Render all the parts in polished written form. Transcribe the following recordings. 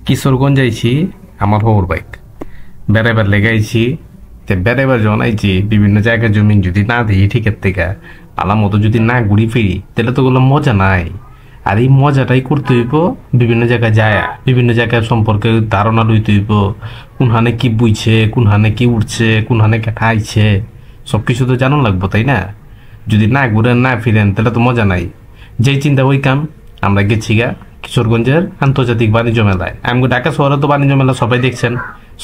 কিশোরগঞ্জ আইছি আমার হবুর বাইক বেড়াইবার লেগাইছি। বেড়াইবার যখন আইছি বিভিন্ন জায়গায় জমিন যদি না দিই ঠিকের থেকে আলার মতো যদি না ঘুরি ফিরি তাহলে তো কোনো মজা নাই। আর এই মজাটাই করতে হইব বিভিন্ন জায়গায় যায়, বিভিন্ন জায়গায় সম্পর্কে ধারণা লইতে হইব, কোনখানে কি বুঝছে, কোনখানে কি উঠছে, কোনখানে কেটা আইছে, সব কিছু তো জানান লাগবো, তাই না? যদি না ঘুরেন না ফিরেন তাহলে তো মজা নাই। যেই চিন্তা ওই কাম। আমরা গেছি গা কিশোরগঞ্জের আন্তর্জাতিক বাণিজ্য মেলায়। আমি ঢাকা শহরে তো বাণিজ্য মেলা সবাই দেখছেন,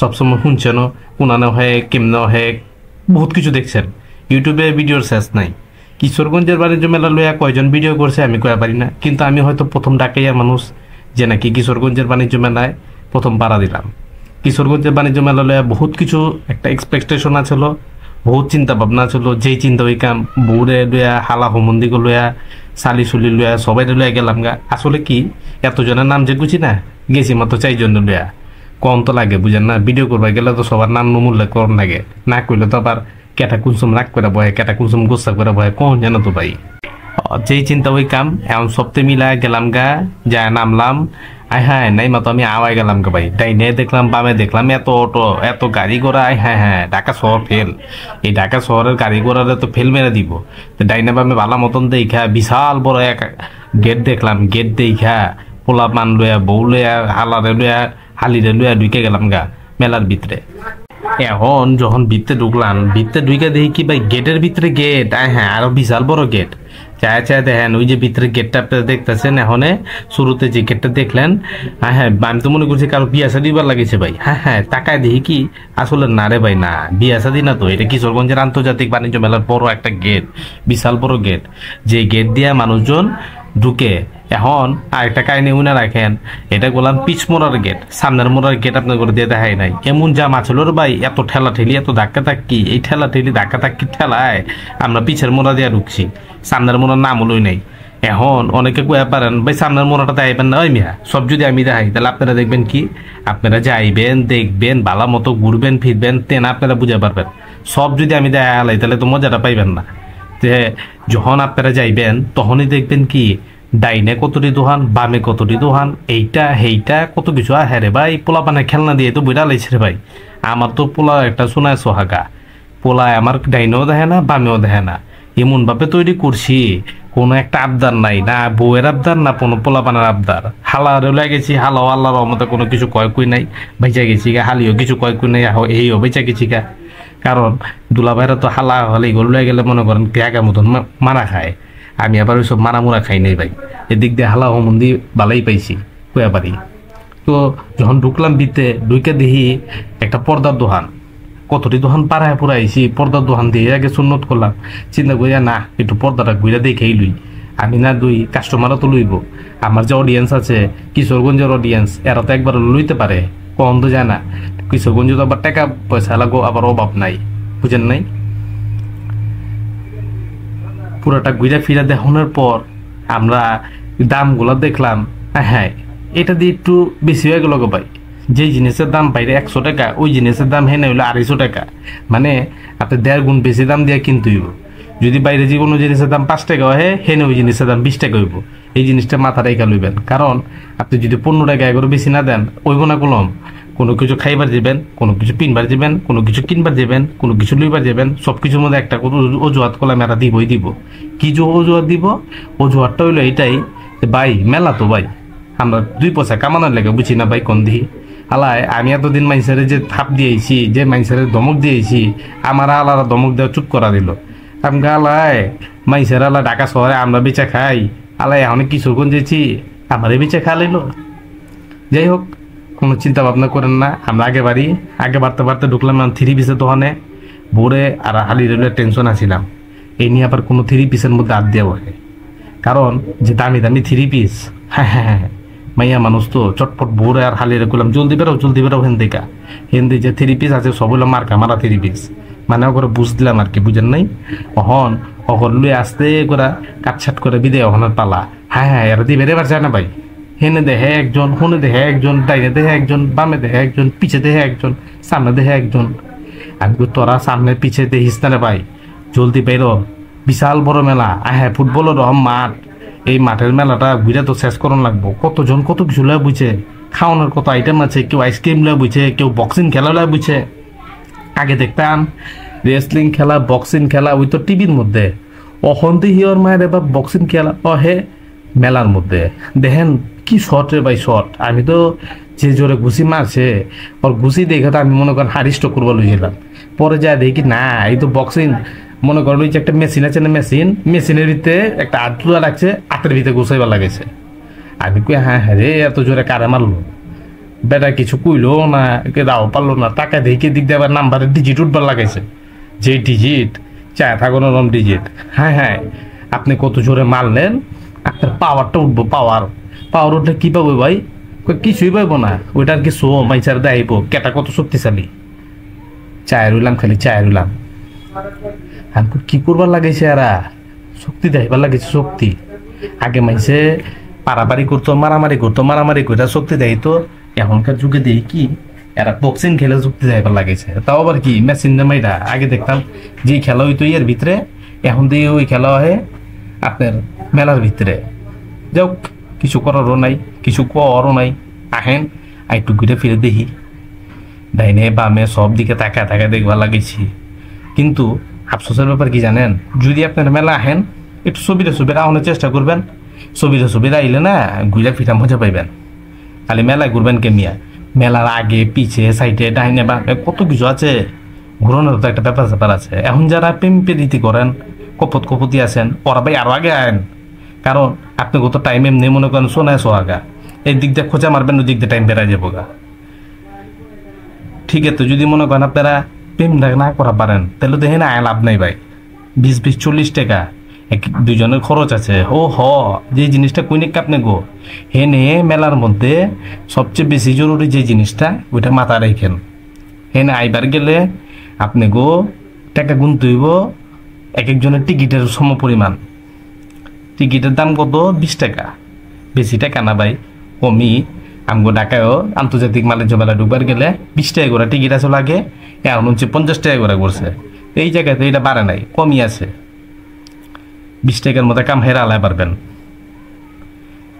সবসময় শুনছেনও, কোনানো হয় কেমন হয় বহুত কিছু দেখছেন, ইউটিউবে ভিডিওর শেষ নাই। কিশোরগঞ্জের বাণিজ্য মেলা লইয়া কয়জন ভিডিও করছে আমি কয়া পারি না, কিন্তু আমি হয়তো প্রথম ঢাকাইয়া মানুষ যে নাকি কিশোরগঞ্জের বাণিজ্য মেলায় প্রথম পাড়া দিলাম। কিশোরগঞ্জের বাণিজ্য মেলা লইয়া বহুত কিছু একটা এক্সপেকটেশন আছিল, বহুত চিন্তা ভাবনা ছিল। যেই চিন্তা ওই কাম, বউরে লইয়া হালা হোমন্দিকে লইয়া চালি চুলি লইয়া সবাই লইয়া গেলাম গা। আসলে কি এতজনের নাম যে গুছি না, গেছি মাত্র 4 জন লইয়া। কম তো লাগে বুঝেন না, ভিডিও করবা গেলে তো সবার নাম নমূল্য করন লাগে, না করলে তো আবার কেটা কুনসুম রাগ করে বয়, কেটা কুনসুম গোসা করে বয়, কোন জানো তো ভাই। যেই চিন্তা ওই কাম, এখন সপ্তাহে মিলা গেলাম গা, যা নামলাম। আয় হ্যাঁ নাই মাতো আমি আওয়াই গেলাম গা ভাই। ডাইনে দেখলাম বামে দেখলাম এত অটো এত গাড়ি ঘোড়া। আয় হ্যাঁ হ্যাঁ ঢাকা শহর ফেল, এই ঢাকা শহরের গাড়ি ঘোড়ারে তো ফেল মেরে দিব। তো ডাইনে বামে ভালো মতন দেখা বিশাল বড় এক গেট দেখলাম, গেট দেখা পোলা পান লইয়া বউ লইয়া হালারে লইয়া হালিরে লইয়া ঢুকে গেলাম গা মেলার ভিতরে। এখন যখন ভিতরে ঢুকলাম, ভিতরে ঢুকে দেখি কি ভাই গেটের ভিতরে গেট। আয় হ্যাঁ আরো বিশাল বড় গেট। চায় চায় দেখেন ওই যে ভিতরে গেটটা আপনারা দেখতেছেন, এখন শুরুতে যে গেটটা দেখলেন, হ্যাঁ হ্যাঁ আমি তো মনে করছি কারো বিয়া শাদী বার লাগেছে ভাই। হ্যাঁ হ্যাঁ তাকায় দেখি কি আসলে না রে ভাই, না বিয়া শাদী না তো, এটা কিশোরগঞ্জের আন্তর্জাতিক বাণিজ্য মেলার বড় একটা গেট, বিশাল বড় গেট, যে গেট দিয়া মানুষজন ঢুকে। এখন আরেকটা কাহিনী মনে রাখেন, এটা বললাম পিছ মোড়ার গেট, সামনের মোড়ার গেট আপনার করে দিয়ে দেখাই নাই। এমন জাম আছিল রে ভাই, এত ঠেলা ঠেলি এত ধাক্কা ধাক্কি, এই ঠেলা ঠেলি ধাক্কা ধাক্কি ঠেলায় আমরা পিছের মোড়া দিয়ে ঢুকছি, সামনের মোড়ার নাম হলোই নাই। এখন অনেকে কয়ে পারেন ভাই সামনের মোড়াটা দেখাইবেন না, ওই মিয়া সব যদি আমি দেখাই তাহলে আপনারা দেখবেন কি, আপনারা যাইবেন দেখবেন ভালো মতো ঘুরবেন ফিরবেন, তেন আপনারা বুঝে পারবেন। সব যদি আমি দেখা হালাই তাহলে তো মজাটা পাইবেন না। যে যখন আপনারা যাইবেন তখনই দেখবেন কি ডাইনে কতটি দোকান, বামে কতটি দোকান, এইটা হেইটা কত কিছু। হ্যাঁ রে ভাই পোলা পানে খেলনা দিয়ে তো বইটা লাইছে রে ভাই। আমার তো পোলা একটা সোনায় সোহাগা, পোলায় আমার ডাইনেও দেখে না বামেও দেখে না, এমন ভাবে তৈরি করছি কোনো একটা আবদার নাই, না বউয়ের আবদার না কোনো পোলা পানের আবদার। হালা রেলে গেছি, হালাও আল্লাহর রহমতে কোনো কিছু কয় নাই, বেঁচে গেছি গা। হালিও কিছু কয় নাই, এইও বেঁচে গেছি গা। কারণ দুলাভাইরা তো হালা হলে গরু গেলে মনে করেন ক্যাগা মতন মারা খায়, আমি আবার ওইসব মারা মুরা খাই নাই ভাই। এদিক দিয়ে হালা হোমন্দি বালাই পাইছি কয়া পারি। তো যখন ঢুকলাম বিতে, ঢুকে দেখি একটা পর্দার দোকান, কতটি দোকান পাড়ায় পুরাইছি, পর্দার দোকান দিয়ে আগে সুন্নত করলাম। চিন্তা করিয়া না একটু পর্দাটা ঘুরে দেখেই লুই, আমি না দুই কাস্টমারও তো লইব। আমার যে অডিয়েন্স আছে কিশোরগঞ্জের অডিয়েন্স, এরা তো একবার লইতে পারে, কম তো যায় না। কিশোরগঞ্জ তো আবার টাকা পয়সা লাগো, আবার অভাব নাই, বুঝেন নাই। পুরাটা ঘুরে ফিরে দেখানোর পর আমরা দামগুলো দেখলাম, হ্যাঁ এটা দিয়ে একটু বেশি হয়ে গেল গো ভাই। যে জিনিসের দাম বাইরে 100 টাকা, ওই জিনিসের দাম হেনে হইলো 250 টাকা, মানে আপনি 1.5 গুণ বেশি দাম দিয়ে কিনতে হইব। যদি বাইরে যে কোনো জিনিসের দাম 5 টাকা হয়, হেনে ওই জিনিসের দাম 20 টাকা হইব। এই জিনিসটা মাথা রেখা লইবেন, কারণ আপনি যদি 15 টাকা এগুলো বেশি না দেন ওইব না কলম। কোনো কিছু খাইবার যাবেন, কোনো কিছু পিনবার যাবেন, কোনো কিছু কিনবার যাবেন, কোনো কিছু লইবার যাবেন, সব কিছুর মধ্যে একটা অজুহাত কলাম এরা দিবই দিব। কি যে অজুহাত দিব, অজুহাতটা হইলো এইটাই ভাই মেলা তো ভাই আমরা 2 পয়সা কামানোর লেগে বুঝি না ভাই কোন দিহি। আলায় আমি এতদিন মাইসারে যে থাপ দিয়েছি, যে মাইসারে ধমক দিয়েছি, আমার আলাদা ধমক দেওয়া চুপ করা দিল। আমি আলায় মাইসার আলা ঢাকা শহরে আমরা বেচা খাই, আলায় অনেক কিশোরগঞ্জ যেছি আমারে বেচা খা লইল। যাই হোক কোনো চিন্তা ভাবনা করেন না, আমরা আগে বাড়তে বাড়তে ঢুকলাম 3 পিসের দোকানে। বোরে আর হালি রেলের টেনশন আছিলাম, এই নিয়ে আবার কোনো 3 পিসের মধ্যে হাত দেওয়া হয়, কারণ যে দামি দামি 3 পিস, হ্যাঁ মাইয়া মানুষ তো চটপট বোরে আর হালিয়ে করলাম জলদি বেরো হেন দেখা। হেন্দি যে 3 পিস আছে সব হইলো মার্কা মারা 3 পিস, মানে ওগুলো বুঝলাম আর কি, বুঝেন নাই। অহন লুয়ে আসতে করে কাটছাট করে বিদে অহনের পালা। হ্যাঁ এরা দিয়ে বেড়ে যায় না ভাই। হেনে দেখে একজন, হুনে দেখে একজন, ডাইনে দেখে একজন, বামে দেখে একজন, পিছে দেখে একজন, সামনে দেখে একজন। আমি তোরা সামনে পিছে দেখিস না রে ভাই, জলদি বেরো, বিশাল বড় মেলা। হ্যাঁ ফুটবলের মাঠ, এই মাঠের মেলাটা ঘুরে তো শেষ করন লাগবো। কতজন কত কিছু লয় বুঝছে, খাওয়ানোর কত আইটেম আছে, কেউ আইসক্রিম লয় বুঝছে, কেউ বক্সিং খেলা লয় বুঝছে। আগে দেখতাম রেসলিং খেলা, বক্সিং খেলা ওই তো টিভির মধ্যে, অহন্তি হিওর মায়ের এবার বক্সিং খেলা হে মেলার মধ্যে। দেখেন কি শর্ট রে ভাই শর্ট। আমি তো যে জোরে ঘুষি মারছে ওর ঘুষি দেখে তো আমি মনে করেন হারিস্ট করবো লইছিলাম। পরে যা দেখি না এই তো বক্সিং মনে করেন ওই যে একটা মেশিন আছে না, মেশিনের ভিতরে একটা আটুয়া রাখছে, হাতের ভিতরে ঘুষাইবার লাগেছে। আমি কই হ্যাঁ হ্যাঁ রে এত জোরে কারে মারলো, বেটা কিছু কইলো না, দাও পারলো না। টাকা দেখে দিক দিয়ে আবার নাম্বারের ডিজিট উঠবার লাগাইছে, যে ডিজিট চায় থাকুন ওরম ডিজিট। হ্যাঁ হ্যাঁ আপনি কত জোরে মারলেন, আপনার পাওয়ারটা উঠবো, পাওয়ার উঠলে কি পাবো ভাই? কিছুই পাইবো না, ওইটার কি শো মাইচার দেখাইবো কেটা কত শক্তিশালী। চায় রইলাম, খালি চায় রইলাম। আমি কি করবার লাগাইছে এরা, শক্তি দেখাইবার লাগাইছে শক্তি। আগে মাইছে পারাপারি করতো, মারামারি করতো, মারামারি করে শক্তি দেয়। তো এখনকার যুগে দেখি কি এরা বক্সিং খেলে শক্তি দেখাইবার লাগাইছে, তাও আবার কি মেশিন জামাইটা। আগে দেখতাম যে খেলা হইতো এর ভিতরে, এখন দিয়ে ওই খেলা হয় আপনার মেলার ভিতরে। যাও কিছু করারও নাই, কিছু করও নাই। আহেন আইটু ঘুরে ফিরে দেখি, ডাইনে বামে সব দিকে তাকায় তাকায় দেখবার লাগিয়েছি। কিন্তু আফসোসের ব্যাপার কি জানেন, যদি আপনার মেলা আহেন একটু ছবিটা আহনের চেষ্টা করবেন। ছবিটা আইলে না ঘুরে ফিরা মজা পাইবেন। খালি মেলায় ঘুরবেন কেমিয়া, মেলার আগে পিছে সাইডে ডাইনে বামে কত কিছু আছে, ঘুরানোর তো একটা ব্যাপার আছে। এখন যারা প্রেম প্রীতি করেন, কপতি আছেন, ওরা ভাই আরো আগে আয়েন। কারণ আপনি কত টাইম এমনি মনে করেন শোনায় সোহাগা, এই দিক দিয়ে খোঁজা মারবেন, ওই দিক দিয়ে টাইম বেড়া যাবো গা। ঠিক আছে, যদি মনে করেন আপনারা প্রেম না করা পারেন তাহলে তো হেন আয় লাভ নাই ভাই। 20-40 টাকা দুজনের খরচ আছে। যে জিনিসটা কইনিক আপনি গো হেনে মেলার মধ্যে সবচেয়ে বেশি জরুরি যে জিনিসটা ওইটা মাথা রাখেন। হেনে আইবার গেলে আপনি গো টাকা গুনতে হইব, এক একজনের টিকিটের সম পরিমাণ। টিকিটের দাম কত? 20 টাকা। বেশি টাকা না ভাই, কমই। আমগো ঢাকায়ও আন্তর্জাতিক বাণিজ্য মেলা ঢুকবার গেলে 20 টাকা করে টিকিট আছে লাগে, এখন হচ্ছে 50 টাকা করে করছে। এই জায়গাতে এটা বাড়ে নাই, কমই আছে। 20 টাকার মধ্যে কাম হেরা আলায় পারবেন।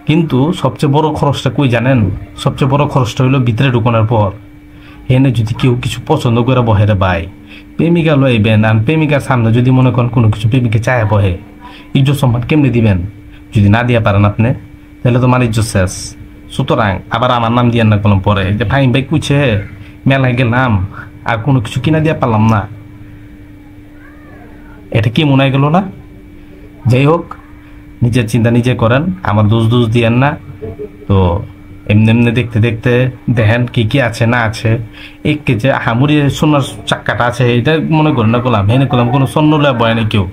কিন্তু সবচেয়ে বড় খরচটা কই জানেন? সবচেয়ে বড় খরচটা হইলো ভিতরে ঢুকানোর পর। এনে যদি কেউ কিছু পছন্দ করে বহেরে ভাই, প্রেমিকা লইবেন, আর প্রেমিকার সামনে যদি মনে করেন কোনো কিছু প্রেমিকা চায় বহে, ইজ্জত সম্মান কেমনি দিবেন? যদি না দিয়া পারেন আপনি, তাহলে তো আমার ইজ্জত শেষ। সুতরাং আবার আমার নাম দিয়ে না করলাম পরে যে ভাই কুছে মেলায় গেলাম আর কোনো কিছু কিনা দিয়া পারলাম না, এটা কি মনে হয় গেল না? যাই হোক, নিজের চিন্তা নিজে করেন, আমার দোষ দিয়েন না। তো এমনি দেখতে দেখতে দেখেন কি কি আছে না আছে। এক কেজি হামুরি সোনার চাক্কাটা আছে, এটা মনে করেন না করলাম, হেনে করলাম কোনো স্বর্ণ লয় বয় না কেউ,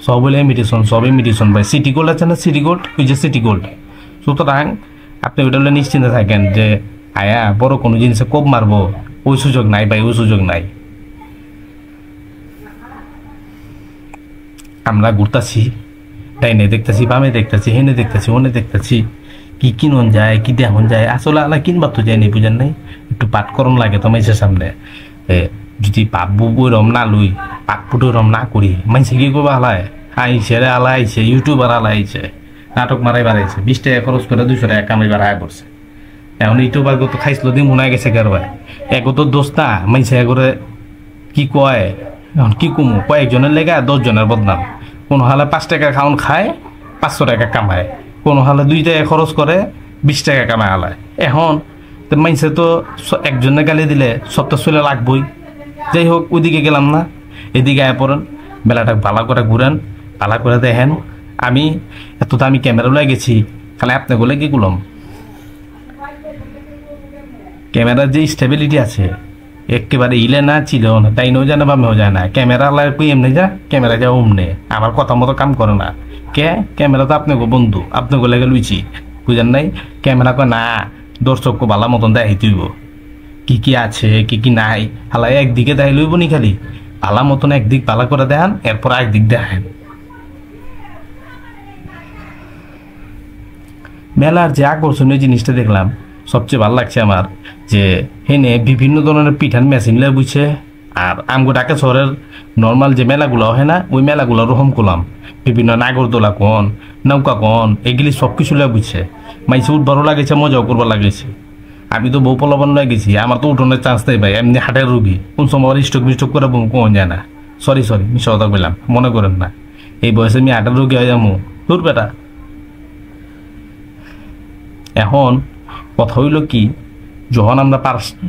সব হলে সব ইমিটেশন ভাই। সিটি গোল্ড আছে না, সিটি গোল্ড, ওই যে সিটি গোল্ড। সুতরাং আপনি ওইটা হলে নিশ্চিন্তে থাকেন যে আয়া বড় কোনো জিনিসে কোপ মারবো ওই সুযোগ নাই ভাই, ওই সুযোগ নাই। আমরা ঘুরতাছি, ডাইনে দেখতেছি, বামে দেখতেছি, হেনে দেখতেছি, ওনে দেখতেছি, কি কিনন যায়, কি দেখুন যায়। আসলে আলা কিনবার তো যায়নি, বুঝেন নাই? একটু পাঠ করণ লাগে তো মাইসের সামনে। যদি পাপ বইরম না লই, পাট পুটোরম না করি, মাইসে কি করবো? আলায় আইছে রে, আলা আইছে, ইউটিউবার আলা আইছে, নাটক মারাই বাড়াইছে, 20 টাকা খরচ করে 200 টাকা কামাইবার আয় করছে। এখন ইউটিউবার গত খাইছিল দিন মনে গেছে কার ভাই, এগো তো দোষ না, মাইসে এগোরে কি কয়, এখন কি কমু, কয়েকজনের লেগে 10 জনের বদনাম। কোনো হালে 5 টাকা খাওন খায়, 500 টাকা কামায়, কোনো হালে 2 টাকা খরচ করে 20 টাকা কামায় আলায়। এখন তো মাইসে তো একজনে গালি দিলে সবটা চলে লাগবই। যাই হোক, ওইদিকে গেলাম না, এদিকে আয় পড়েন, বেলাটা ভালো করে ঘুরেন, ভালো করে দেখেন। আমি এত দামি ক্যামেরা লয়ে গেছি, খালি আপনি বলে কি গুলম ক্যামেরার যে স্টেবিলিটি আছে একেবারে ইলে না চিলেও না, তাই নও যায় না বামেও যায় না। ক্যামেরা আলার কই এমনি যা, ক্যামেরা যা অমনে, আমার কথা মতো কাম করে না। ক্যামেরা তো আপনাকে বন্ধু, আপনাকে লেগে লুইছি, বুঝেন নাই? ক্যামেরা কয় না, দর্শককে ভালো মতন দেখাই তুইব কি কি আছে কি কি নাই। হালা একদিকে দেখাই লইব নি, খালি ভালো মতন একদিক ভালো করে দেখান, এরপর একদিক দেখান। মেলার যে আকর্ষণীয় জিনিসটা দেখলাম, সবচেয়ে ভালো লাগছে আমার যে হেনে বিভিন্ন ধরনের পিঠান মেশিন লয়ে বুঝছে। আর আমগো ঢাকা শহরের নর্মাল যে মেলাগুলো হয় না, ওই মেলাগুলো রকম করলাম, বিভিন্ন নাগরদোলা কন, নৌকা কন, এগুলি সব কিছু লয়ে বুঝছে। মাইসে উঠবারও লাগেছে, মজাও করবার লাগেছে। আমি তো বউ পলাবন লয়ে গেছি, আমার তো উঠোনের চান্স নেই ভাই, এমনি হাটের রুগী, কোন সময় স্ট্রোক মিস্ট্রোক করে কোন যায় না। সরি মিশা কথা বললাম, মনে করেন না, এই বয়সে আমি হাটের রুগী হয়ে যাবো তোর বেটা। এখন কথা হইল কি, যখন আমরা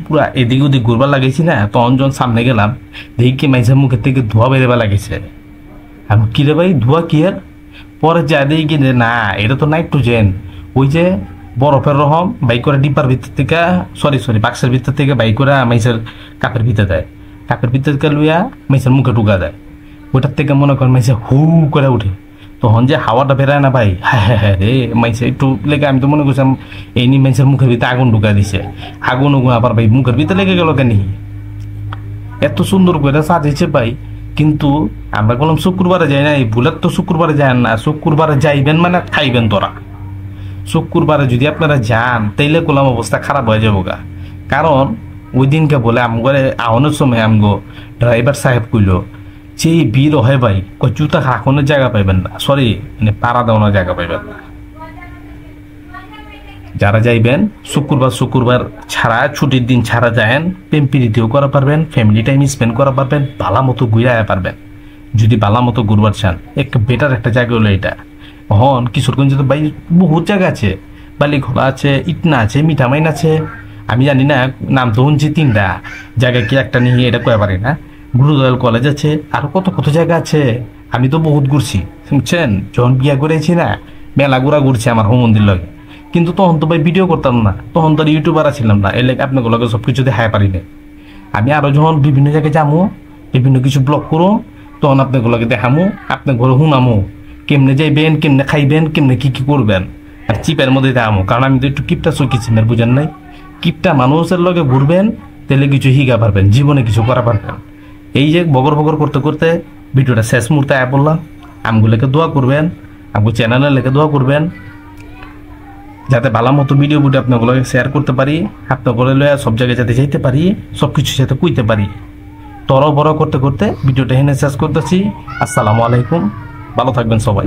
পুরা এদিক ওদিক ঘুরবার লাগাইছি না, তখন যখন সামনে গেলাম দেখি কি মাইসের মুখের থেকে ধোয়া বেরোবার লাগেছে। আমি কি রে ভাই ধোয়া কি এর? পরে যা দেখি কি না, এটা তো নাইট্রোজেন, ওই যে বরফের রকম বাইক করে ডিব্বার ভিতর থেকে সরি বাক্সের ভিতর থেকে বাইক করে মাইসের কাপের ভিতরে দেয়, কাপের ভিতর থেকে লইয়া মাইসের মুখে ঢুকা দেয়। ওটার থেকে মনে করেন মাইসে হু করে উঠে, তখন যে হাওয়াটা বেরায় না ভাই, হ্যাঁ রে মাইসে একটু লেগে, আমি তো মনে করছিলাম এই নি মাইসের মুখের ভিতরে আগুন ঢুকা দিছে, আগুন আবার ভাই মুখের ভিতরে লেগে গেল কেন? এত সুন্দর করে সাজিয়েছে ভাই। কিন্তু আমরা বললাম শুক্রবারে যাই না, এই ভুলের তো শুক্রবারে যায় না, শুক্রবারে যাইবেন মানে খাইবেন তোরা। শুক্রবারে যদি আপনারা যান তাইলে কোলাম অবস্থা খারাপ হয়ে যাবো গা। কারণ ওই দিনকে বলে আমগরে আহনের সময় আমগো ড্রাইভার সাহেব কইল যে ভিড় হয় ভাই, জুতা রাখনের জায়গা পাইবেন না, সরি মানে পাড়া দেওয়ানোর জায়গা পাইবেন না। যারা যাইবেন শুক্রবার ছাড়া, ছুটির দিন ছাড়া যায়েন, প্রেম প্রীতিও করা পারবেন, ফ্যামিলি টাইম স্পেন্ড করা পারবেন, ভালো মতো ঘুরে পারবেন। যদি ভালো মতো ঘুরবার চান এক বেটার একটা জায়গা হলো এটা। হন কিশোরগঞ্জে তো ভাই বহুত জায়গা আছে, বালিখোলা আছে, ইটনা আছে, মিঠামাইন আছে, আমি জানি না নাম তো শুনছি 3টা জায়গা, কি একটা নিয়ে এটা কয়ে পারি না। গুরুদয়াল কলেজ আছে, আরো কত জায়গা আছে, আমি তো বহুত ঘুরছি শুনছেন। যখন বিয়া করেছি না মেলা ঘুরছি আমার হোম মন্দির লগে, কিন্তু তখন তো ভাই ভিডিও করতাম না, তখন তো ইউটিউবার ছিলাম না, এর আপনাগুলোকে সব কিছু দেখায় পারি না। আমি আরো যখন বিভিন্ন জায়গায় যাবো, বিভিন্ন কিছু ব্লগ করো, তখন আপনাগুলোকে দেখামো, আপনার ঘরে শুনামো কেমনে যাইবেন, কেমনে খাইবেন, কেমনে কি করবেন, আর চিপের মধ্যে দেখামো। কারণ আমি তো একটু কিপটা চকিছি, মেয়ের বুঝেন নাই, কিপটা মানুষের লগে ঘুরবেন তাহলে কিছু শিখা পারবেন, জীবনে কিছু করা পারবেন। এই যে বগর করতে করতে ভিডিওটা শেষ মুহূর্তে আয় বললাম, আমগুলোকে দোয়া করবেন, আমগো চ্যানেলের লেগে দোয়া করবেন, যাতে ভালো মতো ভিডিও বুটে আপনাগুলোকে শেয়ার করতে পারি, আপনাগুলো লয়ে সব জায়গায় যাতে যাইতে পারি, সব কিছু সাথে কইতে পারি। বড় করতে করতে ভিডিওটা এখানে শেষ করতেছি। আসসালামু আলাইকুম, ভালো থাকবেন সবাই।